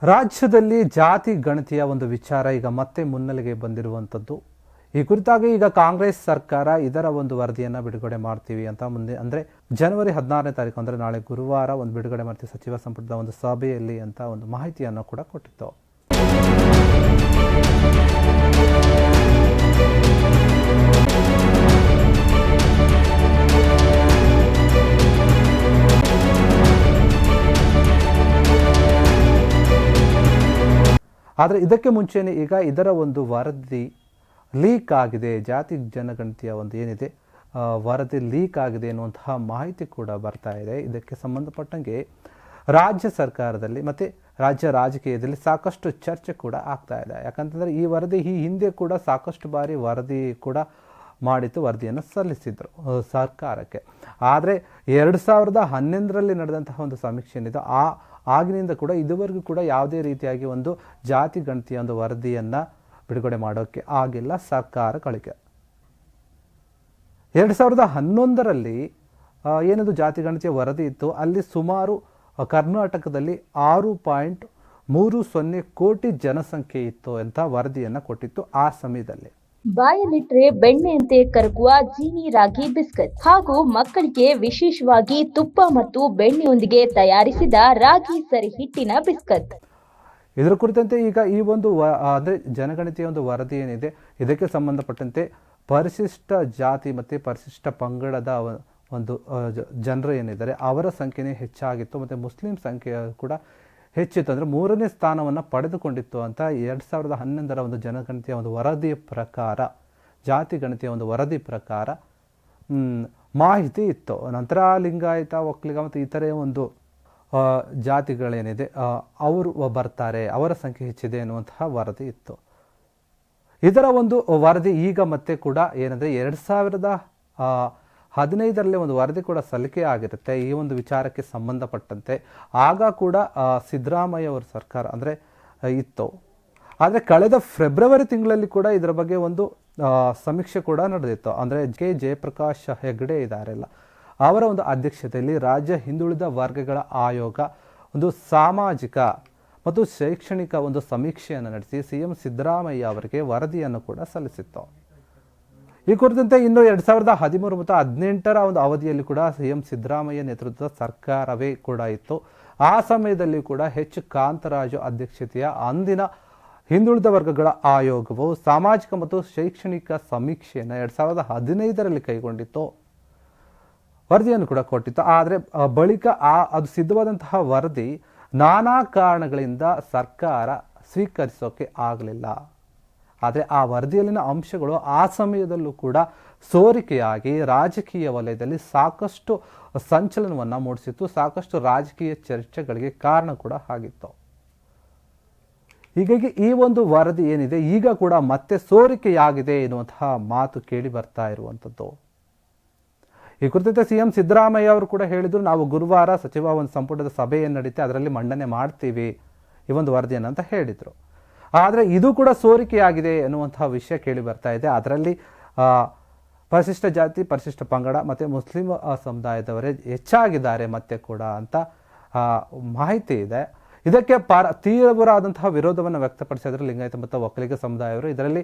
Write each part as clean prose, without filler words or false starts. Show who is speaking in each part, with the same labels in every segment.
Speaker 1: ರಾಜ್ಯದಲ್ಲಿ ಜಾತಿ ಗಣತಿಯ ಒಂದು ವಿಚಾರ ಈಗ ಮತ್ತೆ ಮುನ್ನೆಲೆಗೆ ಬಂದಿರುವಂಥದ್ದು. ಈ ಕುರಿತಾಗಿ ಈಗ ಕಾಂಗ್ರೆಸ್ ಸರ್ಕಾರ ಇದರ ಒಂದು ವರದಿಯನ್ನು ಬಿಡುಗಡೆ ಮಾಡ್ತೀವಿ ಅಂತ ಮುಂದೆ ಅಂದರೆ ಜನವರಿ 16ನೇ ತಾರೀಕು ಅಂದರೆ ನಾಳೆ ಗುರುವಾರ ಒಂದು ಬಿಡುಗಡೆ ಮಾಡ್ತೀವಿ ಸಚಿವ ಸಂಪುಟದ ಒಂದು ಸಭೆಯಲ್ಲಿ ಅಂತ ಒಂದು ಮಾಹಿತಿಯನ್ನು ಕೂಡ ಕೊಟ್ಟಿತ್ತು. ಆದರೆ ಇದಕ್ಕೆ ಮುಂಚೆನೇ ಈಗ ಇದರ ಒಂದು ವರದಿ ಲೀಕ್ ಆಗಿದೆ, ಜಾತಿ ಜನಗಣತಿಯ ಒಂದು ಏನಿದೆ ವರದಿ ಲೀಕ್ ಆಗಿದೆ ಎನ್ನುವಂತಹ ಮಾಹಿತಿ ಕೂಡ ಬರ್ತಾ ಇದೆ. ಇದಕ್ಕೆ ಸಂಬಂಧಪಟ್ಟಂಗೆ ರಾಜ್ಯ ಸರ್ಕಾರದಲ್ಲಿ ಮತ್ತು ರಾಜ್ಯ ರಾಜಕೀಯದಲ್ಲಿ ಸಾಕಷ್ಟು ಚರ್ಚೆ ಕೂಡ ಆಗ್ತಾ ಇದೆ. ಯಾಕಂತಂದರೆ ಈ ವರದಿ ಈ ಹಿಂದೆ ಕೂಡ ಸಾಕಷ್ಟು ಬಾರಿ ವರದಿ ಕೂಡ ಮಾಡಿತ್ತು, ವರದಿಯನ್ನು ಸಲ್ಲಿಸಿದ್ರು ಸರ್ಕಾರಕ್ಕೆ. ಆದರೆ 2011ರಲ್ಲಿ ನಡೆದಂತಹ ಒಂದು ಸಮೀಕ್ಷೆ ಏನಿದೆ ಆಗಿನಿಂದ ಕೂಡ ಇದುವರೆಗೂ ಕೂಡ ಯಾವುದೇ ರೀತಿಯಾಗಿ ಒಂದು ಜಾತಿ ಗಣತಿಯ ಒಂದು ವರದಿಯನ್ನು ಬಿಡುಗಡೆ ಮಾಡೋಕ್ಕೆ ಆಗಿಲ್ಲ ಸರ್ಕಾರಗಳಿಗೆ. 2011ರಲ್ಲಿ ಏನದು ಜಾತಿ ಗಣತಿಯ ವರದಿ ಇತ್ತು, ಅಲ್ಲಿ ಸುಮಾರು ಕರ್ನಾಟಕದಲ್ಲಿ 6.30 ಕೋಟಿ ಜನಸಂಖ್ಯೆ ಇತ್ತು ಅಂತ ವರದಿಯನ್ನು ಕೊಟ್ಟಿತ್ತು ಆ ಸಮಯದಲ್ಲಿ.
Speaker 2: ಬಾಯಲ್ಲಿಟ್ರೆ ಬೆಣ್ಣೆಯಂತೆ ಕರಗುವ ಜೀನಿ ರಾಗಿ ಬಿಸ್ಕತ್ ಹಾಗೂ ಮಕ್ಕಳಿಗೆ ವಿಶೇಷವಾಗಿ ತುಪ್ಪ ಮತ್ತು ಬೆಣ್ಣೆಯೊಂದಿಗೆ ತಯಾರಿಸಿದ ರಾಗಿ ಸರಿ ಹಿಟ್ಟಿನ ಬಿಸ್ಕತ್.
Speaker 1: ಇದರ ಕುರಿತಂತೆ ಈಗ ಈ ಒಂದು ಅಂದರೆ ಜನಗಣತಿಯ ಒಂದು ವರದಿ ಏನಿದೆ ಇದಕ್ಕೆ ಸಂಬಂಧಪಟ್ಟಂತೆ ಪರಿಶಿಷ್ಟ ಜಾತಿ ಮತ್ತು ಪರಿಶಿಷ್ಟ ಪಂಗಡದ ಒಂದು ಜನರು ಏನಿದ್ದಾರೆ ಅವರ ಸಂಖ್ಯೆನೇ ಹೆಚ್ಚಾಗಿತ್ತು ಮತ್ತು ಮುಸ್ಲಿಂ ಸಂಖ್ಯೆ ಕೂಡ ಹೆಚ್ಚಿತ್ತು. ಅಂದರೆ 3ನೇ ಸ್ಥಾನವನ್ನು ಪಡೆದುಕೊಂಡಿತ್ತು ಅಂತ 2011ರ ಒಂದು ಜನಗಣತಿಯ ಒಂದು ವರದಿಯ ಪ್ರಕಾರ, ಜಾತಿ ಗಣತಿಯ ಒಂದು ವರದಿ ಪ್ರಕಾರ ಮಾಹಿತಿ ಇತ್ತು. ನಂತರ ಲಿಂಗಾಯತ, ಒಕ್ಕಲಿಗ ಮತ್ತು ಇತರೆ ಒಂದು ಜಾತಿಗಳೇನಿದೆ ಅವರು ಬರ್ತಾರೆ, ಅವರ ಸಂಖ್ಯೆ ಹೆಚ್ಚಿದೆ ಎನ್ನುವಂತಹ ವರದಿ ಇತ್ತು. ಇದರ ಒಂದು ವರದಿ ಈಗ ಮತ್ತೆ ಕೂಡ ಏನಂದರೆ 2015ರಲ್ಲಿ ಒಂದು ವರದಿ ಕೂಡ ಸಲ್ಲಿಕೆ ಆಗಿರುತ್ತೆ ಈ ಒಂದು ವಿಚಾರಕ್ಕೆ ಸಂಬಂಧಪಟ್ಟಂತೆ. ಆಗ ಕೂಡ ಸಿದ್ದರಾಮಯ್ಯ ಅವರ ಸರ್ಕಾರ ಅಂದರೆ ಇತ್ತು. ಆದರೆ ಕಳೆದ ಫೆಬ್ರವರಿ ತಿಂಗಳಲ್ಲಿ ಕೂಡ ಇದರ ಬಗ್ಗೆ ಒಂದು ಸಮೀಕ್ಷೆ ಕೂಡ ನಡೆದಿತ್ತು. ಅಂದರೆ ಜಯಪ್ರಕಾಶ್ ಹೆಗ್ಡೆ ಇದ್ದಾರಲ್ಲ, ಅವರ ಒಂದು ಅಧ್ಯಕ್ಷತೆಯಲ್ಲಿ ರಾಜ್ಯ ಹಿಂದುಳಿದ ವರ್ಗಗಳ ಆಯೋಗ ಒಂದು ಸಾಮಾಜಿಕ ಮತ್ತು ಶೈಕ್ಷಣಿಕ ಒಂದು ಸಮೀಕ್ಷೆಯನ್ನು ನಡೆಸಿ CM ಸಿದ್ದರಾಮಯ್ಯ ಅವರಿಗೆ ವರದಿಯನ್ನು ಕೂಡ ಸಲ್ಲಿಸಿತ್ತು. ಈ ಕುರಿತಂತೆ ಇನ್ನು 2013 ಮತ್ತು 2018ರ ಒಂದು ಅವಧಿಯಲ್ಲಿ ಕೂಡ CM ಸಿದ್ದರಾಮಯ್ಯ ನೇತೃತ್ವದ ಸರ್ಕಾರವೇ ಕೂಡ ಇತ್ತು. ಆ ಸಮಯದಲ್ಲಿ ಕೂಡ ಕಾಂತರಾಜು ಅಧ್ಯಕ್ಷತೆಯ ಅಂದಿನ ಹಿಂದುಳಿದ ವರ್ಗಗಳ ಆಯೋಗವು ಸಾಮಾಜಿಕ ಮತ್ತು ಶೈಕ್ಷಣಿಕ ಸಮೀಕ್ಷೆಯನ್ನು 2015ರಲ್ಲಿ ಕೈಗೊಂಡಿತ್ತು, ವರದಿಯನ್ನು ಕೂಡ ಕೊಟ್ಟಿತ್ತು. ಆದರೆ ಬಳಿಕ ಅದು ಸಿದ್ಧವಾದಂತಹ ವರದಿ ನಾನಾ ಕಾರಣಗಳಿಂದ ಸರ್ಕಾರ ಸ್ವೀಕರಿಸೋಕೆ ಆಗಲಿಲ್ಲ. ಆದರೆ ಆ ವರದಿಯಲ್ಲಿನ ಅಂಶಗಳು ಆ ಸಮಯದಲ್ಲೂ ಕೂಡ ಸೋರಿಕೆಯಾಗಿ ರಾಜಕೀಯ ವಲಯದಲ್ಲಿ ಸಾಕಷ್ಟು ಸಂಚಲನವನ್ನು ಮೂಡಿಸಿತ್ತು, ಸಾಕಷ್ಟು ರಾಜಕೀಯ ಚರ್ಚೆಗಳಿಗೆ ಕಾರಣ ಕೂಡ ಆಗಿತ್ತು. ಹೀಗಾಗಿ ಈ ಒಂದು ವರದಿ ಏನಿದೆ ಈಗ ಕೂಡ ಮತ್ತೆ ಸೋರಿಕೆಯಾಗಿದೆ ಎನ್ನುವಂತಹ ಮಾತು ಕೇಳಿ ಬರ್ತಾ ಇರುವಂಥದ್ದು. ಈ ಕುರಿತಂತೆ CM ಸಿದ್ದರಾಮಯ್ಯ ಅವರು ಕೂಡ ಹೇಳಿದ್ರು, ನಾವು ಗುರುವಾರ ಸಚಿವ ಒಂದು ಸಂಪುಟದ ಸಭೆಯನ್ನು ನಡೀತೆ ಅದರಲ್ಲಿ ಮಂಡನೆ ಮಾಡ್ತೀವಿ ಈ ಒಂದು ವರದಿಯನ್ನು ಅಂತ ಹೇಳಿದರು. ಆದರೆ ಇದು ಕೂಡ ಸೋರಿಕೆಯಾಗಿದೆ ಎನ್ನುವಂತಹ ವಿಷಯ ಕೇಳಿ ಬರ್ತಾ ಇದೆ. ಅದರಲ್ಲಿ ಪರಿಶಿಷ್ಟ ಜಾತಿ, ಪರಿಶಿಷ್ಟ ಪಂಗಡ ಮತ್ತು ಮುಸ್ಲಿಂ ಸಮುದಾಯದವರೇ ಹೆಚ್ಚಾಗಿದ್ದಾರೆ ಮತ್ತೆ ಕೂಡ ಅಂತ ಮಾಹಿತಿ ಇದೆ. ಇದಕ್ಕೆ ತೀವ್ರವಾದಂತಹ ವಿರೋಧವನ್ನು ವ್ಯಕ್ತಪಡಿಸಿದ್ರೆ ಲಿಂಗಾಯತ ಮತ್ತು ಒಕ್ಕಲಿಗ ಸಮುದಾಯವರು ಇದರಲ್ಲಿ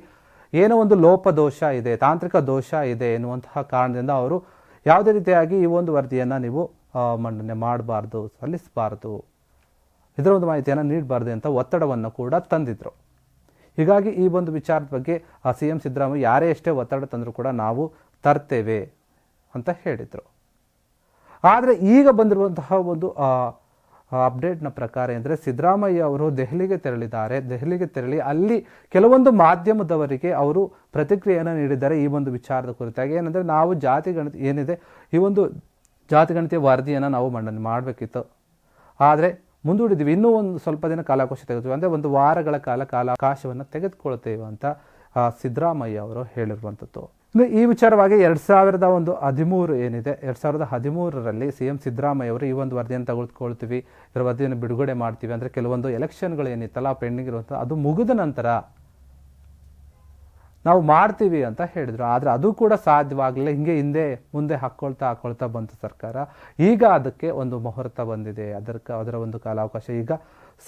Speaker 1: ಏನೋ ಒಂದು ಲೋಪದೋಷ ಇದೆ, ತಾಂತ್ರಿಕ ದೋಷ ಇದೆ ಎನ್ನುವಂತಹ ಕಾರಣದಿಂದ ಅವರು ಯಾವುದೇ ರೀತಿಯಾಗಿ ಈ ಒಂದು ವರದಿಯನ್ನು ನೀವು ಮಂಡನೆ ಮಾಡಬಾರ್ದು, ಸಲ್ಲಿಸಬಾರ್ದು, ಇದರ ಒಂದು ಮಾಹಿತಿಯನ್ನು ನೀಡಬಾರ್ದು ಅಂತ ಒತ್ತಡವನ್ನು ಕೂಡ ತಂದಿದ್ರು. ಹೀಗಾಗಿ ಈ ಒಂದು ವಿಚಾರದ ಬಗ್ಗೆ CM ಸಿದ್ದರಾಮಯ್ಯ ಯಾರೇ ಎಷ್ಟೇ ಒತ್ತಡ ತಂದರೂ ಕೂಡ ನಾವು ತರ್ತೇವೆ ಅಂತ ಹೇಳಿದರು. ಆದರೆ ಈಗ ಬಂದಿರುವಂತಹ ಒಂದು ಅಪ್ಡೇಟ್ನ ಪ್ರಕಾರ ಅಂದರೆ ಸಿದ್ದರಾಮಯ್ಯ ಅವರು ದೆಹಲಿಗೆ ತೆರಳಿದ್ದಾರೆ. ದೆಹಲಿಗೆ ತೆರಳಿ ಅಲ್ಲಿ ಕೆಲವೊಂದು ಮಾಧ್ಯಮದವರಿಗೆ ಅವರು ಪ್ರತಿಕ್ರಿಯೆಯನ್ನು ನೀಡಿದ್ದಾರೆ ಈ ಒಂದು ವಿಚಾರದ ಕುರಿತಾಗಿ. ಏನಂದರೆ ನಾವು ಜಾತಿ ಗಣತಿ ಏನಿದೆ ಈ ಒಂದು ಜಾತಿ ಗಣತಿಯ ವರದಿಯನ್ನು ನಾವು ಮಂಡನೆ ಮಾಡಬೇಕಿತ್ತು, ಆದರೆ ಮುಂದೂಡಿದ್ದೀವಿ, ಇನ್ನೂ ಒಂದು ಸ್ವಲ್ಪ ದಿನ ಕಾಲಾವಕಾಶ ತೆಗೆದುತೀವಿ, ಅಂದರೆ ಒಂದು ವಾರಗಳ ಕಾಲಾವಕಾಶವನ್ನು ತೆಗೆದುಕೊಳ್ತೇವೆ ಅಂತ ಸಿದ್ದರಾಮಯ್ಯ ಅವರು ಹೇಳಿರುವಂಥದ್ದು. ಇನ್ನು ಈ ವಿಚಾರವಾಗಿ 2013 ಏನಿದೆ 2013ರಲ್ಲಿ CM ಸಿದ್ದರಾಮಯ್ಯ ಅವರು ಈ ಒಂದು ವರದಿಯನ್ನು ತೆಗೆದುಕೊಳ್ತೀವಿ, ಇದರ ವರದಿಯನ್ನು ಬಿಡುಗಡೆ ಮಾಡ್ತೀವಿ, ಅಂದರೆ ಕೆಲವೊಂದು ಎಲೆಕ್ಷನ್ಗಳು ಏನಿತ್ತಲ್ಲ ಪೆಂಡಿಂಗ್ ಇರುವಂಥ ಅದು ಮುಗಿದ ನಂತರ ನಾವು ಮಾಡ್ತೀವಿ ಅಂತ ಹೇಳಿದರು. ಆದರೆ ಅದು ಕೂಡ ಸಾಧ್ಯವಾಗಲಿಲ್ಲ. ಹಿಂಗೆ ಮುಂದೆ ಹಾಕ್ಕೊಳ್ತಾ ಬಂತು ಸರ್ಕಾರ. ಈಗ ಅದಕ್ಕೆ ಒಂದು ಮುಹೂರ್ತ ಬಂದಿದೆ, ಅದರ ಒಂದು ಕಾಲಾವಕಾಶ ಈಗ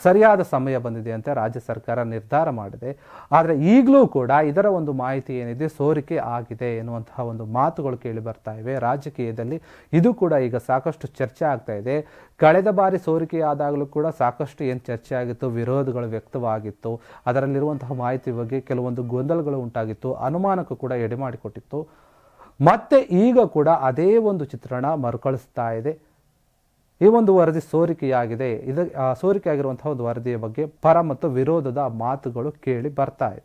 Speaker 1: ಸರಿಯಾದ ಸಮಯ ಬಂದಿದೆ ಅಂತ ರಾಜ್ಯ ಸರ್ಕಾರ ನಿರ್ಧಾರ ಮಾಡಿದೆ. ಆದರೆ ಈಗಲೂ ಕೂಡ ಇದರ ಒಂದು ಮಾಹಿತಿ ಏನಿದೆ ಸೋರಿಕೆ ಆಗಿದೆ ಎನ್ನುವಂತಹ ಒಂದು ಮಾತುಗಳು ಕೇಳಿ ಬರ್ತಾ ಇವೆ. ರಾಜಕೀಯದಲ್ಲಿ ಇದು ಕೂಡ ಈಗ ಸಾಕಷ್ಟು ಚರ್ಚೆ ಆಗ್ತಾ ಇದೆ. ಕಳೆದ ಬಾರಿ ಸೋರಿಕೆಯಾದಾಗಲೂ ಕೂಡ ಸಾಕಷ್ಟು ಏನು ಚರ್ಚೆ ಆಗಿತ್ತು, ವಿರೋಧಗಳು ವ್ಯಕ್ತವಾಗಿತ್ತು, ಅದರಲ್ಲಿರುವಂತಹ ಮಾಹಿತಿ ಬಗ್ಗೆ ಕೆಲವೊಂದು ಗೊಂದಲಗಳು ಉಂಟಾಗಿತ್ತು, ಅನುಮಾನಕ್ಕೂ ಕೂಡ ಎಡೆ ಮಾಡಿಕೊಟ್ಟಿತ್ತು. ಮತ್ತೆ ಈಗ ಕೂಡ ಅದೇ ಒಂದು ಚಿತ್ರಣ ಮರುಕಳಿಸ್ತಾ ಇದೆ. ಈ ಒಂದು ವರದಿ ಸೋರಿಕೆಯಾಗಿದೆ, ಸೋರಿಕೆಯಾಗಿರುವಂತಹ ಒಂದು ವರದಿಯ ಬಗ್ಗೆ ಪರ ಮತ್ತು ವಿರೋಧದ ಮಾತುಗಳು ಕೇಳಿ ಬರ್ತಾ ಇದೆ.